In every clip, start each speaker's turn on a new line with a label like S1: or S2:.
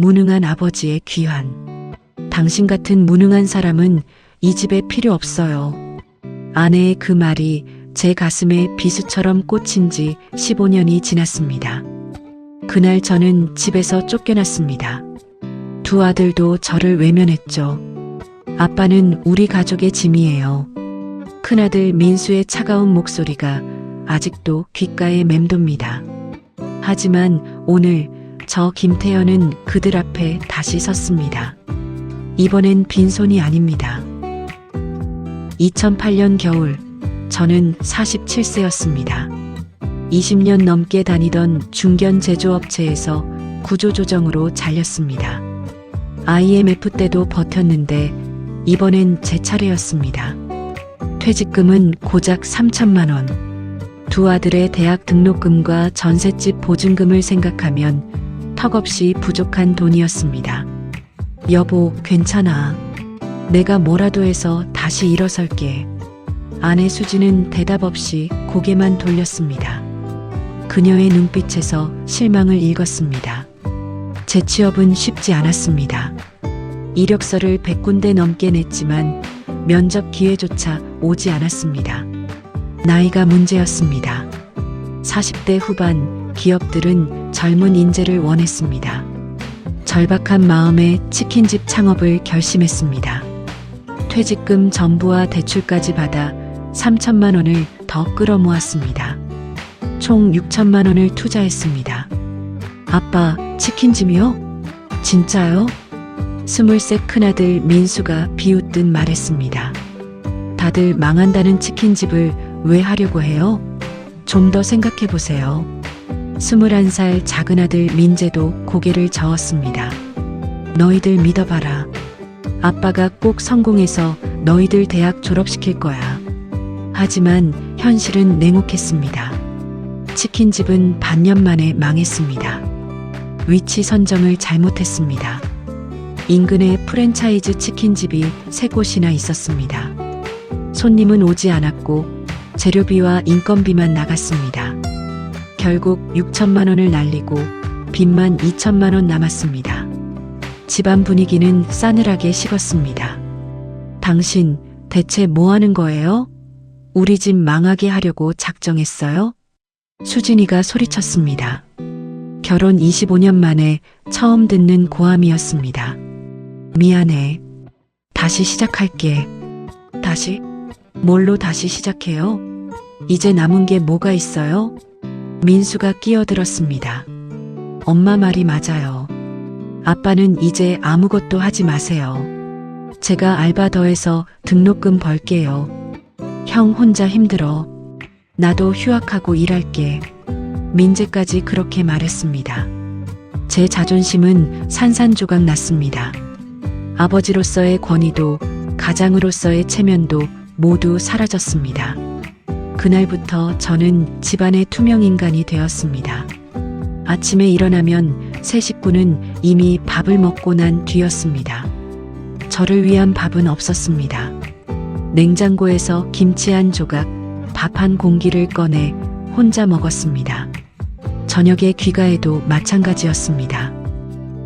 S1: 무능한 아버지의 귀환. 당신 같은 무능한 사람은 이 집에 필요 없어요. 아내의 그 말이 제 가슴에 비수처럼 꽂힌 지 15년이 지났습니다. 그날 저는 집에서 쫓겨났습니다. 두 아들도 저를 외면했죠. 아빠는 우리 가족의 짐이에요. 큰아들 민수의 차가운 목소리가 아직도 귓가에 맴돕니다. 하지만 오늘 저 김태현은 그들 앞에 다시 섰습니다. 이번엔 빈손이 아닙니다. 2008년 겨울, 저는 47세였습니다. 20년 넘게 다니던 중견 제조업체에서 구조조정으로 잘렸습니다. IMF 때도 버텼는데 이번엔 제 차례였습니다. 퇴직금은 고작 3천만 원. 두 아들의 대학 등록금과 전셋집 보증금을 생각하면 턱없이 부족한 돈이었습니다. 여보, 괜찮아. 내가 뭐라도 해서 다시 일어설게. 아내 수지는 대답 없이 고개만 돌렸습니다. 그녀의 눈빛에서 실망을 읽었습니다. 재취업은 쉽지 않았습니다. 이력서를 100군데 넘게 냈지만 면접 기회조차 오지 않았습니다. 나이가 문제였습니다. 40대 후반 기업들은 젊은 인재를 원했습니다. 절박한 마음에 치킨집 창업을 결심했습니다. 퇴직금 전부와 대출까지 받아 3천만 원을 더 끌어모았습니다. 총 6천만 원을 투자했습니다. 아빠, 치킨집이요? 진짜요? 20세 큰아들 민수가 비웃듯 말했습니다. 다들 망한다는 치킨집을 왜 하려고 해요? 좀 더 생각해 보세요. 21살 작은아들 민재도 고개를 저었습니다. 너희들 믿어봐라. 아빠가 꼭 성공해서 너희들 대학 졸업시킬 거야. 하지만 현실은 냉혹했습니다. 치킨집은 반년 만에 망했습니다. 위치 선정을 잘못했습니다. 인근에 프랜차이즈 치킨집이 3곳이나 있었습니다. 손님은 오지 않았고 재료비와 인건비만 나갔습니다. 결국 6천만 원을 날리고 빚만 2천만 원 남았습니다. 집안 분위기는 싸늘하게 식었습니다. 당신 대체 뭐 하는 거예요? 우리 집 망하게 하려고 작정했어요? 수진이가 소리쳤습니다. 결혼 25년 만에 처음 듣는 고함이었습니다. 미안해. 다시 시작할게. 다시? 뭘로 다시 시작해요? 이제 남은 게 뭐가 있어요? 민수가 끼어들었습니다. 엄마 말이 맞아요. 아빠는 이제 아무것도 하지 마세요. 제가 알바 더해서 등록금 벌게요. 형 혼자 힘들어. 나도 휴학하고 일할게. 민재까지 그렇게 말했습니다. 제 자존심은 산산조각 났습니다. 아버지로서의 권위도 가장으로서의 체면도 모두 사라졌습니다. 그날부터 저는 집안의 투명인간이 되었습니다. 아침에 일어나면 새 식구는 이미 밥을 먹고 난 뒤였습니다. 저를 위한 밥은 없었습니다. 냉장고에서 김치 한 조각, 밥 한 공기를 꺼내 혼자 먹었습니다. 저녁에 귀가해도 마찬가지였습니다.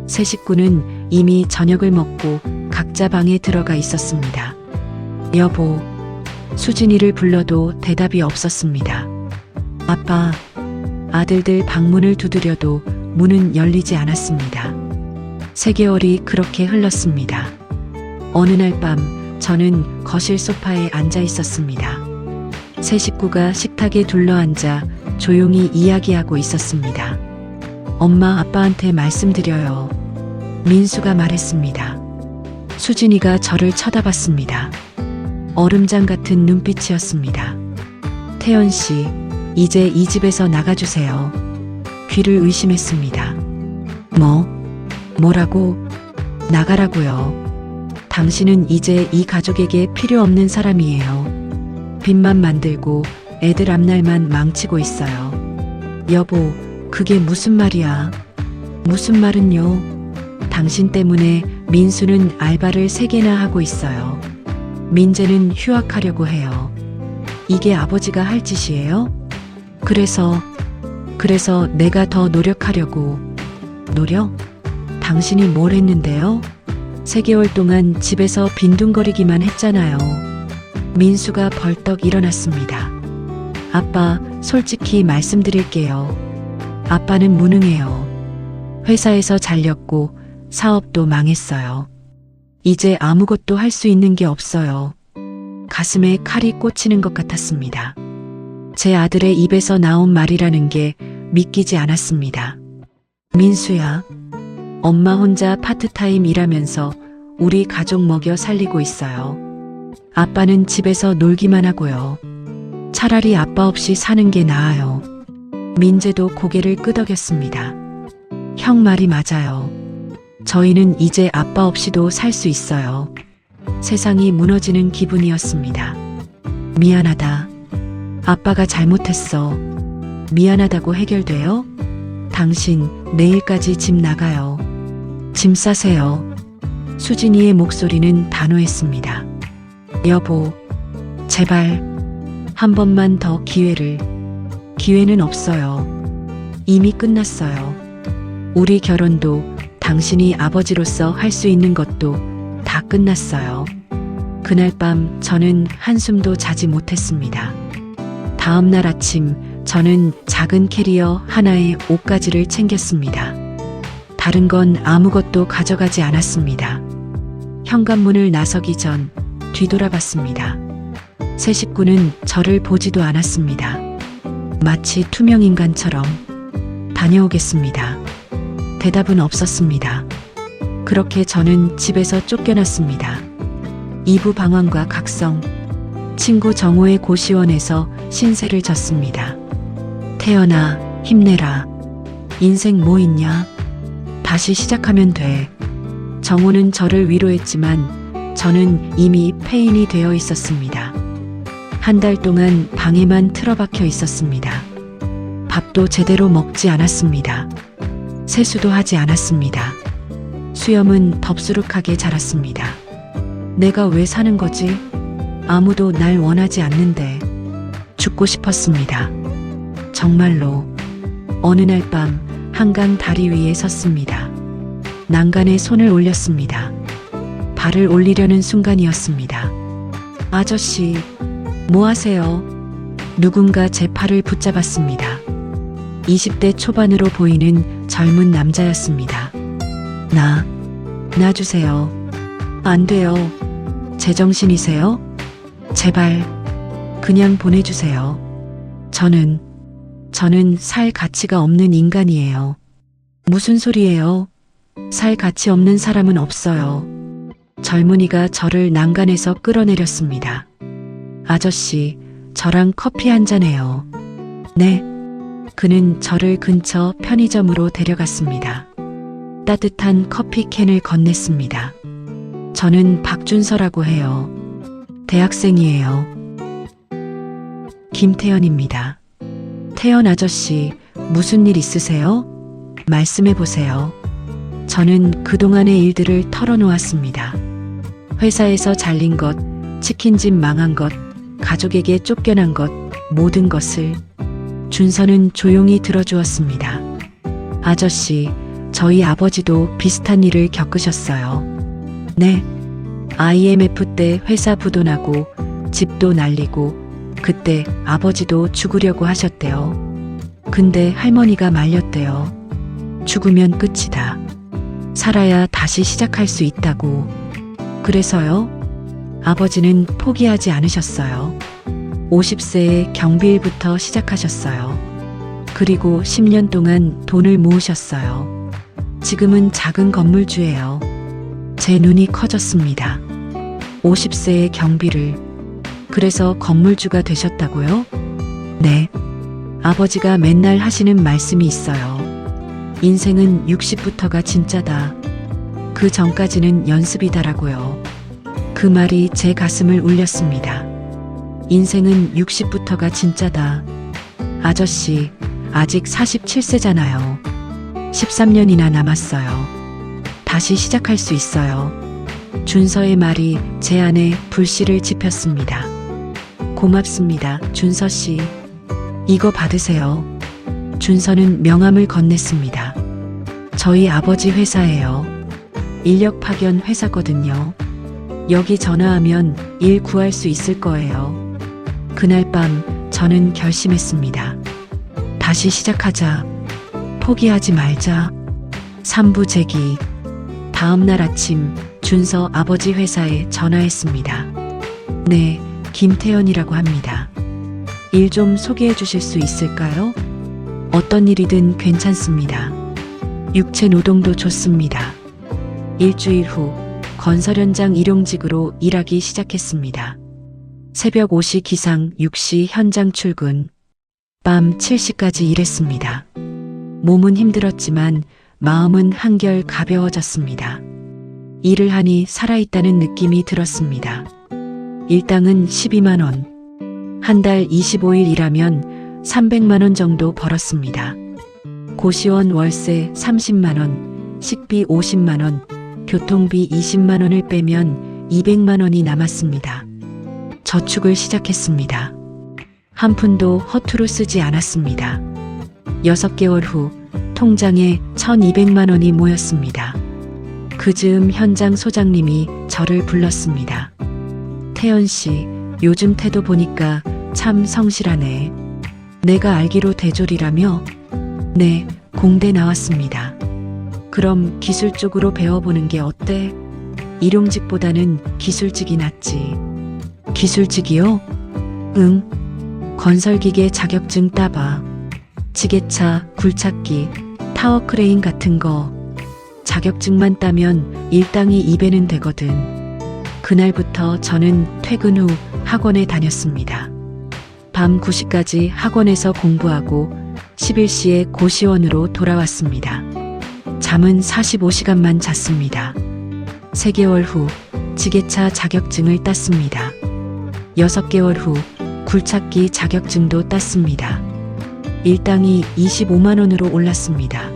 S1: 새 식구는 이미 저녁을 먹고 각자 방에 들어가 있었습니다. 여보, 수진이를 불러도 대답이 없었습니다. 아빠, 아들들 방문을 두드려도 문은 열리지 않았습니다. 3개월이 그렇게 흘렀습니다. 어느 날 밤 저는 거실 소파에 앉아 있었습니다. 새 식구가 식탁에 둘러앉아 조용히 이야기하고 있었습니다. 엄마, 아빠한테 말씀드려요. 민수가 말했습니다. 수진이가 저를 쳐다봤습니다. 얼음장 같은 눈빛이었습니다. 태연 씨, 이제 이 집에서 나가주세요. 귀를 의심했습니다. 뭐라고? 나가라고요. 당신은 이제 이 가족에게 필요 없는 사람이에요. 빚만 만들고 애들 앞날만 망치고 있어요. 여보, 그게 무슨 말이야? 무슨 말은요? 당신 때문에 민수는 알바를 3개나 하고 있어요. 민재는 휴학하려고 해요. 이게 아버지가 할 짓이에요? 그래서 내가 더 노력하려고. 노력? 당신이 뭘 했는데요? 3개월 동안 집에서 빈둥거리기만 했잖아요. 민수가 벌떡 일어났습니다. 아빠, 솔직히 말씀드릴게요. 아빠는 무능해요. 회사에서 잘렸고 사업도 망했어요. 이제 아무것도 할 수 있는 게 없어요. 가슴에 칼이 꽂히는 것 같았습니다. 제 아들의 입에서 나온 말이라는 게 믿기지 않았습니다. 민수야, 엄마 혼자 파트타임 일하면서 우리 가족 먹여 살리고 있어요. 아빠는 집에서 놀기만 하고요. 차라리 아빠 없이 사는 게 나아요. 민재도 고개를 끄덕였습니다. 형 말이 맞아요. 저희는 이제 아빠 없이도 살 수 있어요. 세상이 무너지는 기분이었습니다. 미안하다. 아빠가 잘못했어. 미안하다고 해결돼요? 당신 내일까지 집 나가요. 짐 싸세요. 수진이의 목소리는 단호했습니다. 여보, 제발 한 번만 더 기회를. 기회는 없어요. 이미 끝났어요. 우리 결혼도 당신이 아버지로서 할 수 있는 것도 다 끝났어요. 그날 밤 저는 한숨도 자지 못했습니다. 다음 날 아침 저는 작은 캐리어 하나에 옷가지를 챙겼습니다. 다른 건 아무것도 가져가지 않았습니다. 현관문을 나서기 전 뒤돌아봤습니다. 새 식구는 저를 보지도 않았습니다. 마치 투명 인간처럼. 다녀오겠습니다. 대답은 없었습니다. 그렇게 저는 집에서 쫓겨났습니다. 이부 방황과 각성. 친구 정호의 고시원에서 신세를 졌습니다. 태연아, 힘내라. 인생 뭐 있냐? 다시 시작하면 돼. 정호는 저를 위로했지만 저는 이미 폐인이 되어 있었습니다. 한 달 동안 방에만 틀어박혀 있었습니다. 밥도 제대로 먹지 않았습니다. 세수도 하지 않았습니다. 수염은 덥수룩하게 자랐습니다. 내가 왜 사는 거지? 아무도 날 원하지 않는데. 죽고 싶었습니다. 정말로. 어느 날 밤 한강 다리 위에 섰습니다. 난간에 손을 올렸습니다. 발을 올리려는 순간이었습니다. 아저씨, 뭐 하세요? 누군가 제 팔을 붙잡았습니다. 20대 초반으로 보이는 젊은 남자였습니다. 놔주세요. 안 돼요. 제정신이세요? 제발, 그냥 보내주세요. 저는 살 가치가 없는 인간이에요. 무슨 소리예요? 살 가치 없는 사람은 없어요. 젊은이가 저를 난간에서 끌어내렸습니다. 아저씨, 저랑 커피 한잔 해요. 네. 그는 저를 근처 편의점으로 데려갔습니다. 따뜻한 커피 캔을 건넸습니다. 저는 박준서라고 해요. 대학생이에요. 김태연입니다. 태연 아저씨, 무슨 일 있으세요? 말씀해 보세요. 저는 그동안의 일들을 털어놓았습니다. 회사에서 잘린 것, 치킨집 망한 것, 가족에게 쫓겨난 것, 모든 것을. 준서는 조용히 들어주었습니다. 아저씨, 저희 아버지도 비슷한 일을 겪으셨어요. 네. IMF 때 회사 부도나고 집도 날리고 그때 아버지도 죽으려고 하셨대요. 근데 할머니가 말렸대요. 죽으면 끝이다. 살아야 다시 시작할 수 있다고. 그래서요? 아버지는 포기하지 않으셨어요. 50세에 경비일부터 시작하셨어요. 그리고 10년 동안 돈을 모으셨어요. 지금은 작은 건물주예요. 제 눈이 커졌습니다. 50세의 경비를. 그래서 건물주가 되셨다고요? 네. 아버지가 맨날 하시는 말씀이 있어요. 인생은 60부터가 진짜다. 그 전까지는 연습이다라고요. 그 말이 제 가슴을 울렸습니다. 인생은 60부터가 진짜다. 아저씨, 아직 47세잖아요. 13년이나 남았어요. 다시 시작할 수 있어요. 준서의 말이 제 안에 불씨를 지폈습니다. 고맙습니다, 준서 씨. 이거 받으세요. 준서는 명함을 건넸습니다. 저희 아버지 회사예요. 인력 파견 회사거든요. 여기 전화하면 일 구할 수 있을 거예요. 그날 밤 저는 결심했습니다. 다시 시작하자. 포기하지 말자. 3부 제기. 다음 날 아침 준서 아버지 회사에 전화했습니다. 네, 김태연이라고 합니다. 일 좀 소개해 주실 수 있을까요? 어떤 일이든 괜찮습니다. 육체 노동도 좋습니다. 일주일 후 건설 현장 일용직으로 일하기 시작했습니다. 새벽 5시 기상 6시 현장 출근. 밤 7시까지 일했습니다. 몸은 힘들었지만 마음은 한결 가벼워졌습니다. 일을 하니 살아있다는 느낌이 들었습니다. 일당은 12만 원. 한 달 25일 일하면 300만 원 정도 벌었습니다. 고시원 월세 30만 원, 식비 50만 원, 교통비 20만 원을 빼면 200만 원이 남았습니다. 저축을 시작했습니다. 한 푼도 허투루 쓰지 않았습니다. 6개월 후 통장에 1200만 원이 모였습니다. 그 즈음 현장 소장님이 저를 불렀습니다. 태연 씨, 요즘 태도 보니까 참 성실하네. 내가 알기로 대졸이라며? 네, 공대 나왔습니다. 그럼 기술 쪽으로 배워보는 게 어때? 일용직보다는 기술직이 낫지. 기술직이요? 응. 건설기계 자격증 따봐. 지게차, 굴착기, 타워크레인 같은 거. 자격증만 따면 일당이 2배는 되거든. 그날부터 저는 퇴근 후 학원에 다녔습니다. 밤 9시까지 학원에서 공부하고 11시에 고시원으로 돌아왔습니다. 잠은 45시간만 잤습니다. 3개월 후 지게차 자격증을 땄습니다. 6개월 후 굴착기 자격증도 땄습니다. 일당이 25만 원으로 올랐습니다.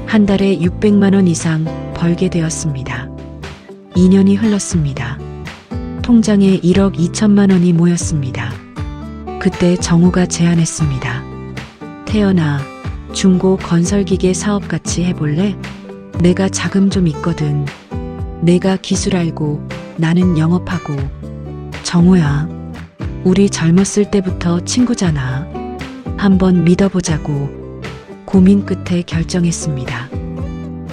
S1: 한 달에 600만 원 이상 벌게 되었습니다. 2년이 흘렀습니다. 통장에 1억 2천만 원이 모였습니다. 그때 정우가 제안했습니다. 태연아, 중고 건설기계 사업 같이 해볼래? 내가 자금 좀 있거든. 내가 기술 알고 나는 영업하고. 정우야, 우리 젊었을 때부터 친구잖아. 한번 믿어보자고. 고민 끝에 결정했습니다.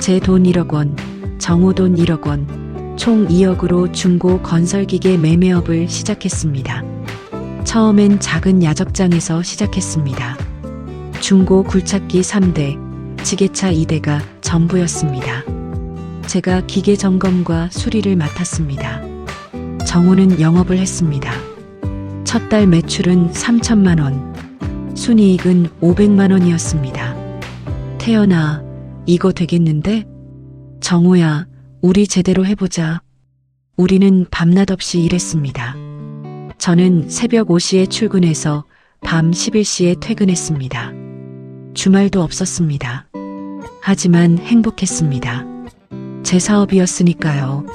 S1: 제 돈 1억 원, 정우 돈 1억 원, 총 2억으로 중고 건설기계 매매업을 시작했습니다. 처음엔 작은 야적장에서 시작했습니다. 중고 굴착기 3대, 지게차 2대가 전부였습니다. 제가 기계 점검과 수리를 맡았습니다. 정우는 영업을 했습니다. 첫 달 매출은 3천만 원, 순이익은 500만 원이었습니다. 태연아, 이거 되겠는데? 정우야, 우리 제대로 해보자. 우리는 밤낮 없이 일했습니다. 저는 새벽 5시에 출근해서 밤 11시에 퇴근했습니다. 주말도 없었습니다. 하지만 행복했습니다. 제 사업이었으니까요.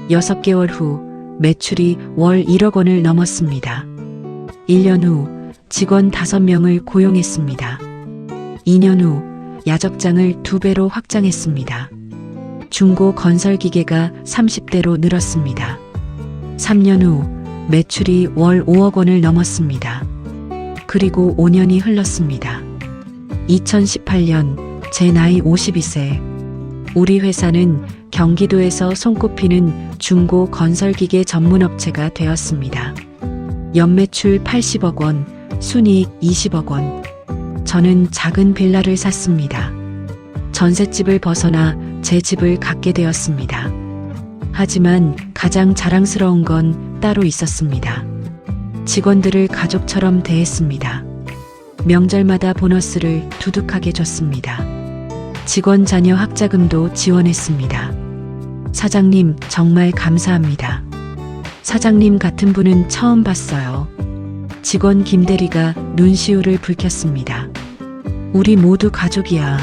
S1: 6개월 후 매출이 월 1억 원을 넘었습니다. 1년 후 직원 5명을 고용했습니다. 2년 후 야적장을 2배로 확장했습니다. 중고 건설기계가 30대로 늘었습니다. 3년 후 매출이 월 5억 원을 넘었습니다. 그리고 5년이 흘렀습니다. 2018년 제 나이 52세. 우리 회사는 경기도에서 손꼽히는 중고 건설기계 전문업체가 되었습니다. 연매출 80억 원, 순이익 20억 원. 저는 작은 빌라를 샀습니다. 전셋집을 벗어나 제 집을 갖게 되었습니다. 하지만 가장 자랑스러운 건 따로 있었습니다. 직원들을 가족처럼 대했습니다. 명절마다 보너스를 두둑하게 줬습니다. 직원 자녀 학자금도 지원했습니다. 사장님, 정말 감사합니다. 사장님 같은 분은 처음 봤어요. 직원 김대리가 눈시울을 붉혔습니다. 우리 모두 가족이야.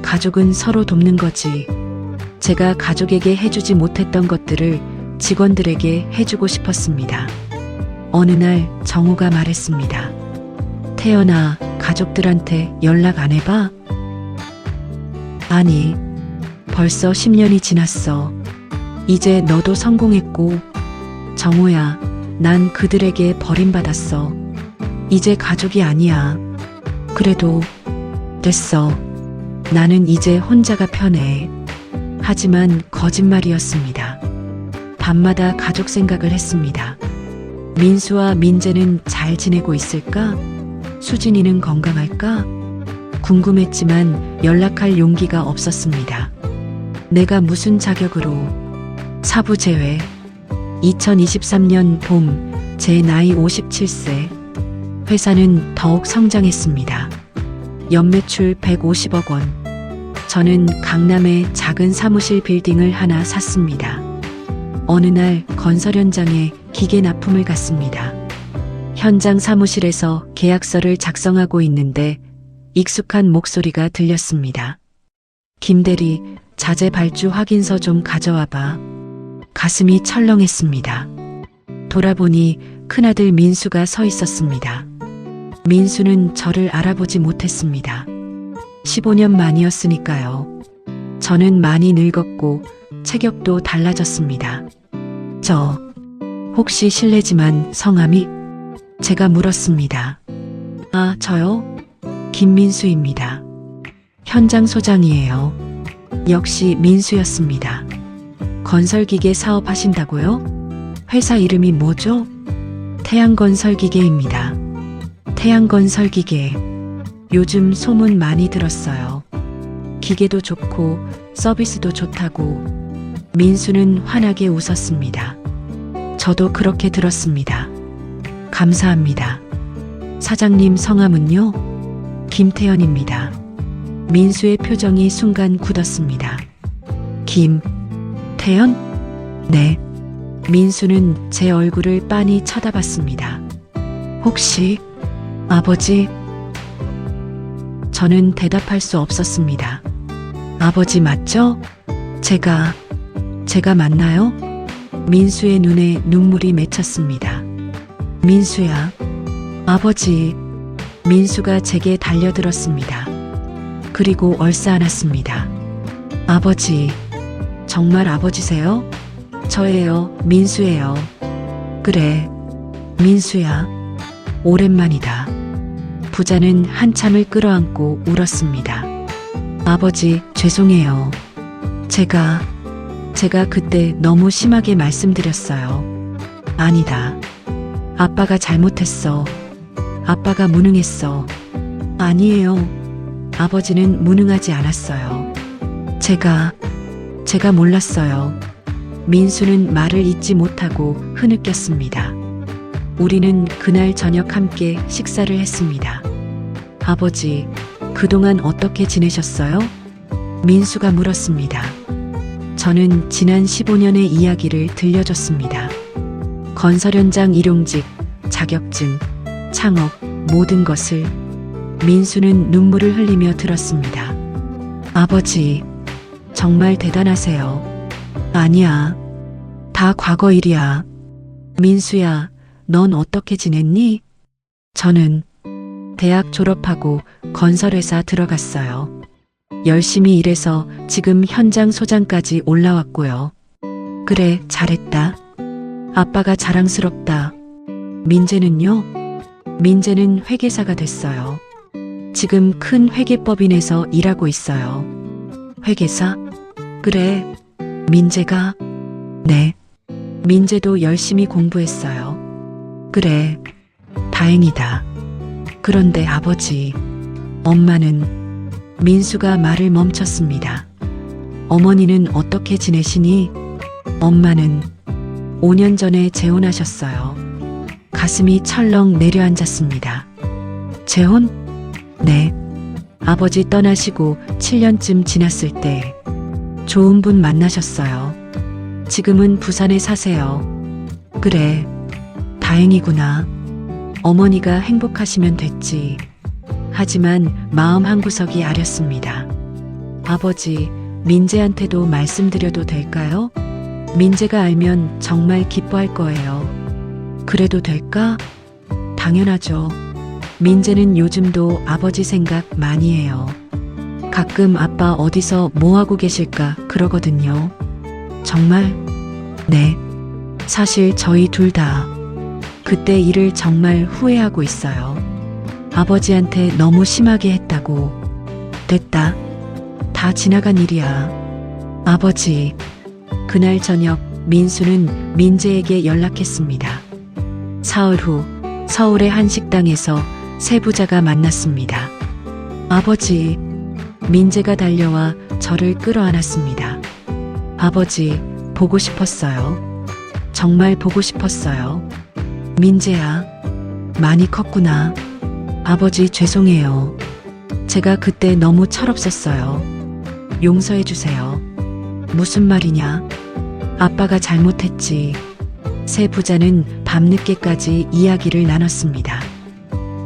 S1: 가족은 서로 돕는 거지. 제가 가족에게 해주지 못했던 것들을 직원들에게 해주고 싶었습니다. 어느 날 정우가 말했습니다. 태연아, 가족들한테 연락 안 해봐? 아니, 벌써 10년이 지났어. 이제 너도 성공했고, 정호야, 난 그들에게 버림받았어. 이제 가족이 아니야. 그래도 됐어. 나는 이제 혼자가 편해. 하지만 거짓말이었습니다. 밤마다 가족 생각을 했습니다. 민수와 민재는 잘 지내고 있을까? 수진이는 건강할까? 궁금했지만 연락할 용기가 없었습니다. 내가 무슨 자격으로? 사부 제외. 2023년 봄, 제 나이 57세. 회사는 더욱 성장했습니다. 연매출 150억 원. 저는 강남에 작은 사무실 빌딩을 하나 샀습니다. 어느 날 건설 현장에 기계 납품을 갔습니다. 현장 사무실에서 계약서를 작성하고 있는데 익숙한 목소리가 들렸습니다. 김대리, 자재 발주 확인서 좀 가져와 봐. 가슴이 철렁했습니다. 돌아보니 큰아들 민수가 서 있었습니다. 민수는 저를 알아보지 못했습니다. 15년 만이었으니까요. 저는 많이 늙었고 체격도 달라졌습니다. 저, 혹시 실례지만 성함이? 제가 물었습니다. 아, 저요? 김민수입니다. 현장 소장이에요. 역시 민수였습니다. 건설기계 사업 하신다고요? 회사 이름이 뭐죠? 태양건설기계입니다. 태양건설기계. 요즘 소문 많이 들었어요. 기계도 좋고 서비스도 좋다고. 민수는 환하게 웃었습니다. 저도 그렇게 들었습니다. 감사합니다. 사장님 성함은요? 김태현입니다. 민수의 표정이 순간 굳었습니다. 김태현? 네. 민수는 제 얼굴을 빤히 쳐다봤습니다. 혹시 아버지? 저는 대답할 수 없었습니다. 아버지 맞죠? 제가 맞나요? 민수의 눈에 눈물이 맺혔습니다. 민수야, 아버지. 민수가 제게 달려들었습니다. 그리고 얼싸안았습니다. 아버지, 정말 아버지세요? 저예요, 민수예요. 그래, 민수야, 오랜만이다. 부자는 한참을 끌어안고 울었습니다. 아버지, 죄송해요. 제가 그때 너무 심하게 말씀드렸어요. 아니다. 아빠가 잘못했어. 아빠가 무능했어. 아니에요. 아버지는 무능하지 않았어요. 제가 몰랐어요. 민수는 말을 잇지 못하고 흐느꼈습니다. 우리는 그날 저녁 함께 식사를 했습니다. 아버지, 그동안 어떻게 지내셨어요? 민수가 물었습니다. 저는 지난 15년의 이야기를 들려줬습니다. 건설 현장 일용직, 자격증, 창업, 모든 것을. 민수는 눈물을 흘리며 들었습니다. 아버지, 정말 대단하세요. 아니야. 다 과거 일이야. 민수야, 넌 어떻게 지냈니? 저는 대학 졸업하고 건설회사 들어갔어요. 열심히 일해서 지금 현장 소장까지 올라왔고요. 그래, 잘했다. 아빠가 자랑스럽다. 민재는요? 민재는 회계사가 됐어요. 지금 큰 회계법인에서 일하고 있어요. 회계사? 그래. 민재가? 네. 민재도 열심히 공부했어요. 그래. 다행이다. 그런데 아버지, 엄마는? 민수가 말을 멈췄습니다. 어머니는 어떻게 지내시니? 엄마는 5년 전에 재혼하셨어요. 가슴이 철렁 내려앉았습니다. 재혼? 네. 아버지 떠나시고 7년쯤 지났을 때 좋은 분 만나셨어요. 지금은 부산에 사세요. 그래. 다행이구나. 어머니가 행복하시면 됐지. 하지만 마음 한구석이 아렸습니다. 아버지, 민재한테도 말씀드려도 될까요? 민재가 알면 정말 기뻐할 거예요. 그래도 될까? 당연하죠. 민재는 요즘도 아버지 생각 많이 해요. 가끔 아빠 어디서 뭐 하고 계실까 그러거든요. 정말? 네. 사실 저희 둘 다 그때 일을 정말 후회하고 있어요. 아버지한테 너무 심하게 했다고. 됐다. 다 지나간 일이야. 아버지. 그날 저녁 민수는 민재에게 연락했습니다. 사흘 후 서울의 한 식당에서 세 부자가 만났습니다. 아버지. 민재가 달려와 저를 끌어안았습니다. 아버지, 보고 싶었어요. 정말 보고 싶었어요. 민재야, 많이 컸구나. 아버지 죄송해요. 제가 그때 너무 철없었어요. 용서해 주세요. 무슨 말이냐? 아빠가 잘못했지. 세 부자는 밤늦게까지 이야기를 나눴습니다.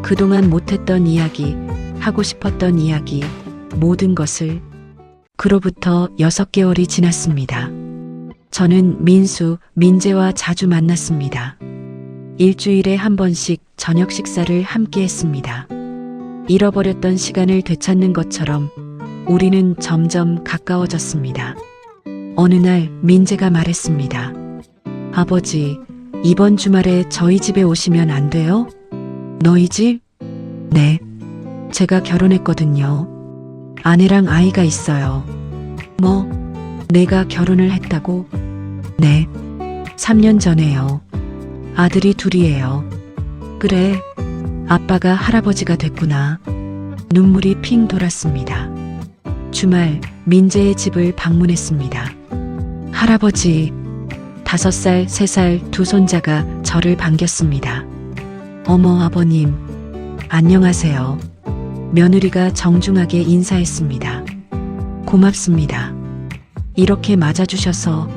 S1: 그동안 못했던 이야기, 하고 싶었던 이야기, 모든 것을. 그로부터 6개월이 지났습니다. 저는 민수, 민재와 자주 만났습니다. 일주일에 한 번씩 저녁 식사를 함께 했습니다. 잃어버렸던 시간을 되찾는 것처럼 우리는 점점 가까워졌습니다. 어느 날 민재가 말했습니다. 아버지, 이번 주말에 저희 집에 오시면 안 돼요? 너희 집? 네. 제가 결혼했거든요. 아내랑 아이가 있어요. 뭐? 내가 결혼을 했다고? 네. 3년 전에요. 아들이 둘이에요. 그래. 아빠가 할아버지가 됐구나. 눈물이 핑 돌았습니다. 주말 민재의 집을 방문했습니다. 할아버지. 5살, 3살 두 손자가 저를 반겼습니다. 어머 아버님. 안녕하세요. 며느리가 정중하게 인사했습니다. 고맙습니다. 이렇게 맞아주셔서.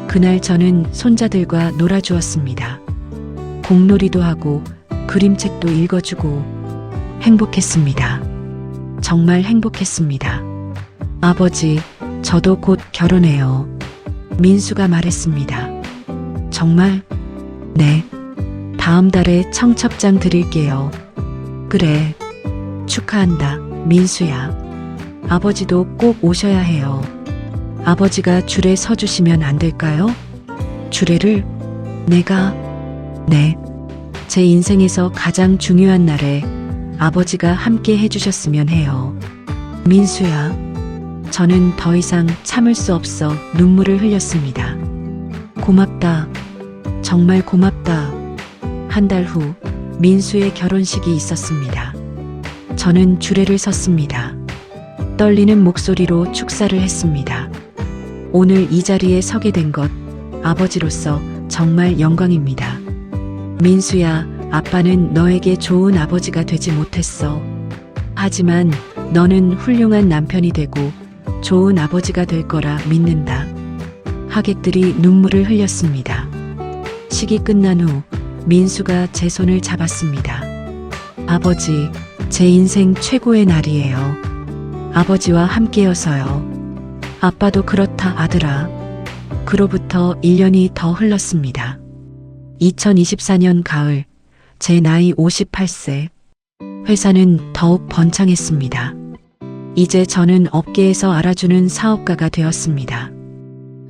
S1: 그날 저는 손자들과 놀아주었습니다. 공놀이도 하고 그림책도 읽어주고 행복했습니다. 정말 행복했습니다. 아버지, 저도 곧 결혼해요. 민수가 말했습니다. 정말? 네. 다음 달에 청첩장 드릴게요. 그래. 축하한다, 민수야. 아버지도 꼭 오셔야 해요. 아버지가 줄에 서주시면 안 될까요? 주례를? 내가? 네. 제 인생에서 가장 중요한 날에 아버지가 함께 해주셨으면 해요. 민수야. 저는 더 이상 참을 수 없어 눈물을 흘렸습니다. 고맙다. 정말 고맙다. 한 달 후 민수의 결혼식이 있었습니다. 저는 주례를 섰습니다. 떨리는 목소리로 축사를 했습니다. 오늘 이 자리에 서게 된 것, 아버지로서 정말 영광입니다. 민수야, 아빠는 너에게 좋은 아버지가 되지 못했어. 하지만 너는 훌륭한 남편이 되고 좋은 아버지가 될 거라 믿는다. 하객들이 눈물을 흘렸습니다. 식이 끝난 후 민수가 제 손을 잡았습니다. 아버지, 제 인생 최고의 날이에요. 아버지와 함께여서요. 아빠도 그렇다, 아들아. 그로부터 1년이 더 흘렀습니다. 2024년 가을, 제 나이 58세. 회사는 더욱 번창했습니다. 이제 저는 업계에서 알아주는 사업가가 되었습니다.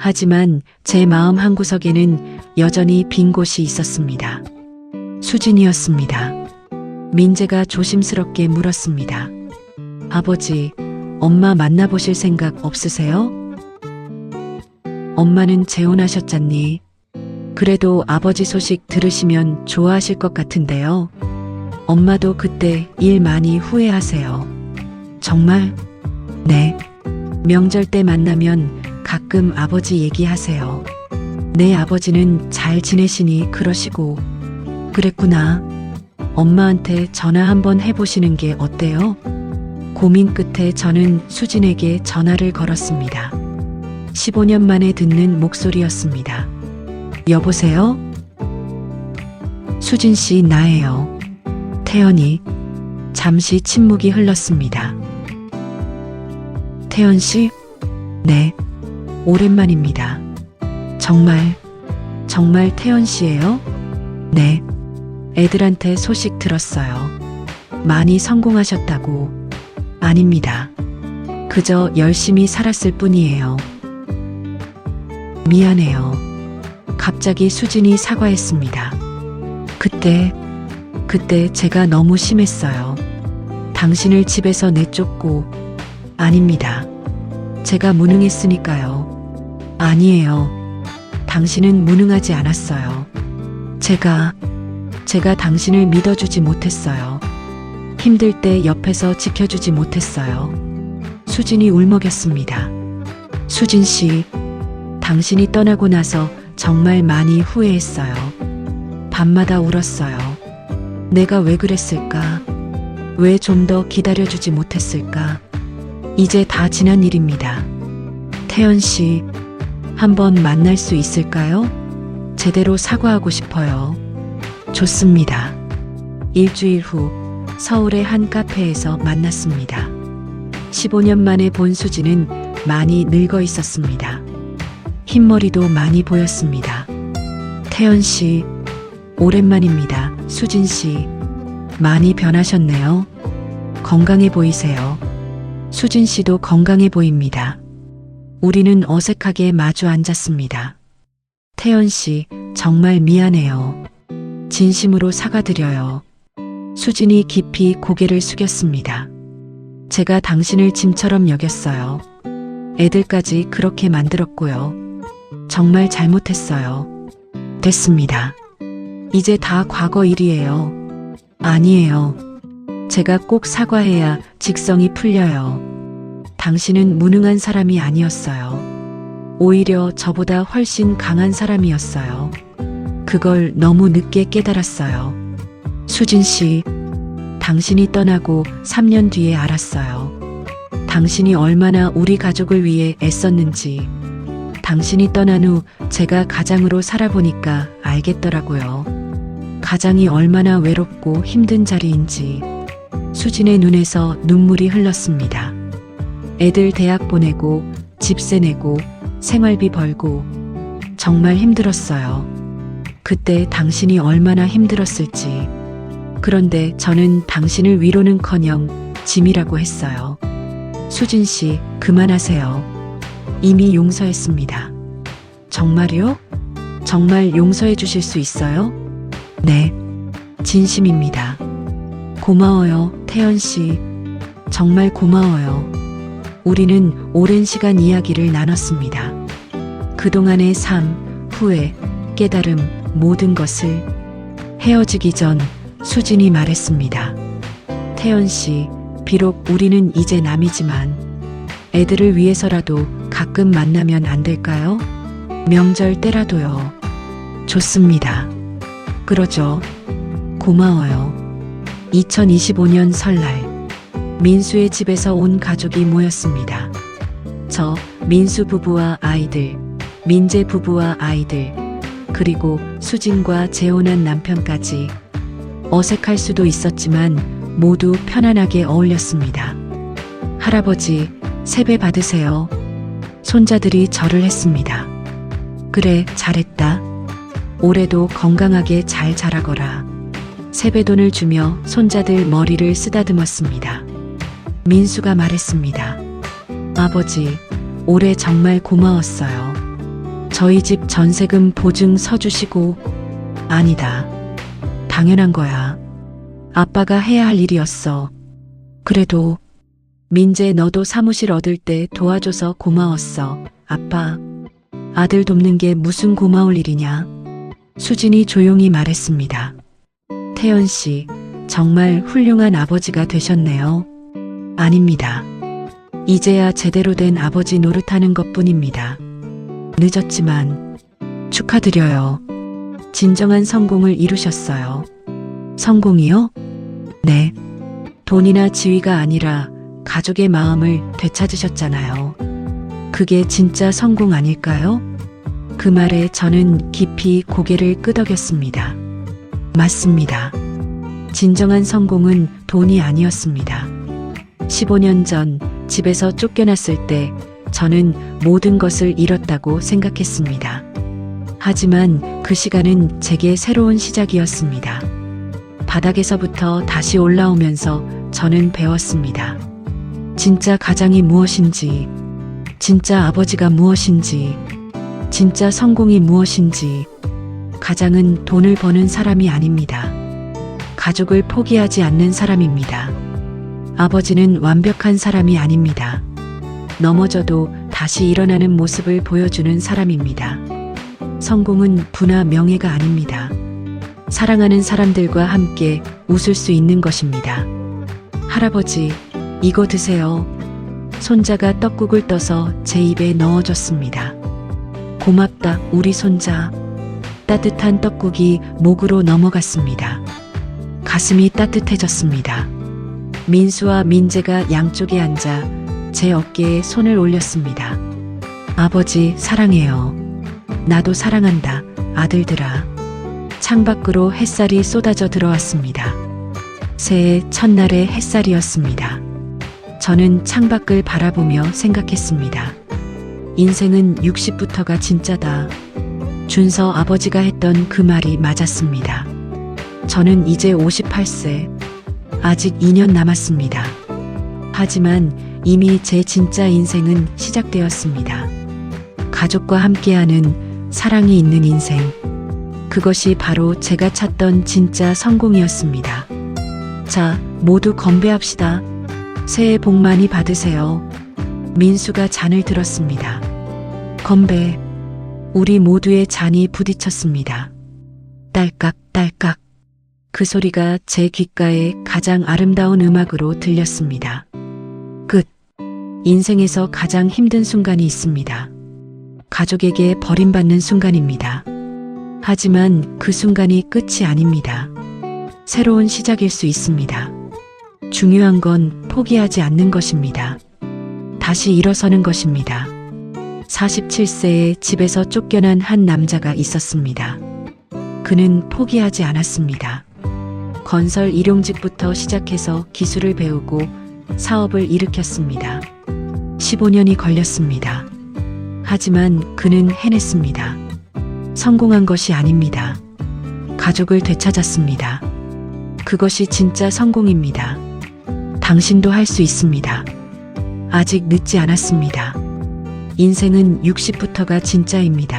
S1: 하지만 제 마음 한구석에는 여전히 빈 곳이 있었습니다. 수진이었습니다. 민재가 조심스럽게 물었습니다. 아버지, 엄마 만나보실 생각 없으세요? 엄마는 재혼하셨잖니. 그래도 아버지 소식 들으시면 좋아하실 것 같은데요. 엄마도 그때 일 많이 후회하세요. 정말? 네. 명절 때 만나면 가끔 아버지 얘기하세요. 내 아버지는 잘 지내시니 그러시고. 그랬구나. 엄마한테 전화 한번 해보시는 게 어때요? 고민 끝에 저는 수진에게 전화를 걸었습니다. 15년 만에 듣는 목소리였습니다. 여보세요? 수진 씨, 나예요. 태연이. 잠시 침묵이 흘렀습니다. 태연 씨? 네. 오랜만입니다. 정말 태연 씨예요? 네. 애들한테 소식 들었어요. 많이 성공하셨다고. 아닙니다. 그저 열심히 살았을 뿐이에요. 미안해요. 갑자기 수진이 사과했습니다. 그때 제가 너무 심했어요. 당신을 집에서 내쫓고, 아닙니다. 제가 무능했으니까요. 아니에요. 당신은 무능하지 않았어요. 제가 당신을 믿어주지 못했어요. 힘들 때 옆에서 지켜주지 못했어요. 수진이 울먹였습니다. 수진 씨, 당신이 떠나고 나서 정말 많이 후회했어요. 밤마다 울었어요. 내가 왜 그랬을까? 왜 좀 더 기다려주지 못했을까? 이제 다 지난 일입니다. 태연 씨, 한번 만날 수 있을까요? 제대로 사과하고 싶어요. 좋습니다. 일주일 후 서울의 한 카페에서 만났습니다. 15년 만에 본 수진은 많이 늙어 있었습니다. 흰머리도 많이 보였습니다. 태연 씨, 오랜만입니다. 수진 씨, 많이 변하셨네요. 건강해 보이세요. 수진 씨도 건강해 보입니다. 우리는 어색하게 마주 앉았습니다. 태연 씨, 정말 미안해요. 진심으로 사과드려요. 수진이 깊이 고개를 숙였습니다. 제가 당신을 짐처럼 여겼어요. 애들까지 그렇게 만들었고요. 정말 잘못했어요. 됐습니다. 이제 다 과거 일이에요. 아니에요. 제가 꼭 사과해야 직성이 풀려요. 당신은 무능한 사람이 아니었어요. 오히려 저보다 훨씬 강한 사람이었어요. 그걸 너무 늦게 깨달았어요. 수진 씨, 당신이 떠나고 3년 뒤에 알았어요. 당신이 얼마나 우리 가족을 위해 애썼는지. 당신이 떠난 후 제가 가장으로 살아보니까 알겠더라고요. 가장이 얼마나 외롭고 힘든 자리인지. 수진의 눈에서 눈물이 흘렀습니다. 애들 대학 보내고 집세 내고 생활비 벌고 정말 힘들었어요. 그때 당신이 얼마나 힘들었을지. 그런데 저는 당신을 위로는커녕 짐이라고 했어요. 수진 씨, 그만하세요. 이미 용서했습니다. 정말요? 정말 용서해 주실 수 있어요? 네, 진심입니다. 고마워요, 태연 씨. 정말 고마워요. 우리는 오랜 시간 이야기를 나눴습니다. 그동안의 삶, 후회, 깨달음, 모든 것을. 헤어지기 전 수진이 말했습니다. 태연 씨, 비록 우리는 이제 남이지만 애들을 위해서라도 가끔 만나면 안 될까요? 명절 때라도요. 좋습니다. 그러죠. 고마워요. 2025년 설날, 민수의 집에서 온 가족이 모였습니다. 저, 민수 부부와 아이들, 민재 부부와 아이들, 그리고 수진과 재혼한 남편까지. 어색할 수도 있었지만 모두 편안하게 어울렸습니다. 할아버지, 세배 받으세요. 손자들이 절을 했습니다. 그래, 잘했다. 올해도 건강하게 잘 자라거라. 세뱃돈을 주며 손자들 머리를 쓰다듬었습니다. 민수가 말했습니다. 아버지, 올해 정말 고마웠어요. 저희 집 전세금 보증 서주시고. 아니다. 당연한 거야. 아빠가 해야 할 일이었어. 그래도 민재, 너도 사무실 얻을 때 도와줘서 고마웠어. 아빠, 아들 돕는 게 무슨 고마울 일이냐. 수진이 조용히 말했습니다. 태연 씨, 정말 훌륭한 아버지가 되셨네요. 아닙니다. 이제야 제대로 된 아버지 노릇하는 것뿐입니다. 늦었지만 축하드려요. 진정한 성공을 이루셨어요. 성공이요? 네. 돈이나 지위가 아니라 가족의 마음을 되찾으셨잖아요. 그게 진짜 성공 아닐까요? 그 말에 저는 깊이 고개를 끄덕였습니다. 맞습니다. 진정한 성공은 돈이 아니었습니다. 15년 전 집에서 쫓겨났을 때 저는 모든 것을 잃었다고 생각했습니다. 하지만 그 시간은 제게 새로운 시작이었습니다. 바닥에서부터 다시 올라오면서 저는 배웠습니다. 진짜 가장이 무엇인지, 진짜 아버지가 무엇인지, 진짜 성공이 무엇인지. 가장은 돈을 버는 사람이 아닙니다. 가족을 포기하지 않는 사람입니다. 아버지는 완벽한 사람이 아닙니다. 넘어져도 다시 일어나는 모습을 보여주는 사람입니다. 성공은 부나 명예가 아닙니다. 사랑하는 사람들과 함께 웃을 수 있는 것입니다. 할아버지, 이거 드세요. 손자가 떡국을 떠서 제 입에 넣어줬습니다. 고맙다, 우리 손자. 따뜻한 떡국이 목으로 넘어갔습니다. 가슴이 따뜻해졌습니다. 민수와 민재가 양쪽에 앉아 제 어깨에 손을 올렸습니다. 아버지, 사랑해요. 나도 사랑한다, 아들들아. 창밖으로 햇살이 쏟아져 들어왔습니다. 새해 첫날의 햇살이었습니다. 저는 창밖을 바라보며 생각했습니다. 인생은 60부터가 진짜다. 준서 아버지가 했던 그 말이 맞았습니다. 저는 이제 58세. 아직 2년 남았습니다. 하지만 이미 제 진짜 인생은 시작되었습니다. 가족과 함께하는 사랑이 있는 인생. 그것이 바로 제가 찾던 진짜 성공이었습니다. 자, 모두 건배합시다. 새해 복 많이 받으세요. 민수가 잔을 들었습니다. 건배. 우리 모두의 잔이 부딪혔습니다. 딸깍 딸깍. 그 소리가 제 귓가에 가장 아름다운 음악으로 들렸습니다. 끝. 인생에서 가장 힘든 순간이 있습니다. 가족에게 버림받는 순간입니다. 하지만 그 순간이 끝이 아닙니다. 새로운 시작일 수 있습니다. 중요한 건 포기하지 않는 것입니다. 다시 일어서는 것입니다. 47세에 집에서 쫓겨난 한 남자가 있었습니다. 그는 포기하지 않았습니다. 건설 일용직부터 시작해서 기술을 배우고 사업을 일으켰습니다. 15년이 걸렸습니다. 하지만 그는 해냈습니다. 성공한 것이 아닙니다. 가족을 되찾았습니다. 그것이 진짜 성공입니다. 당신도 할 수 있습니다. 아직 늦지 않았습니다. 인생은 60부터가 진짜입니다.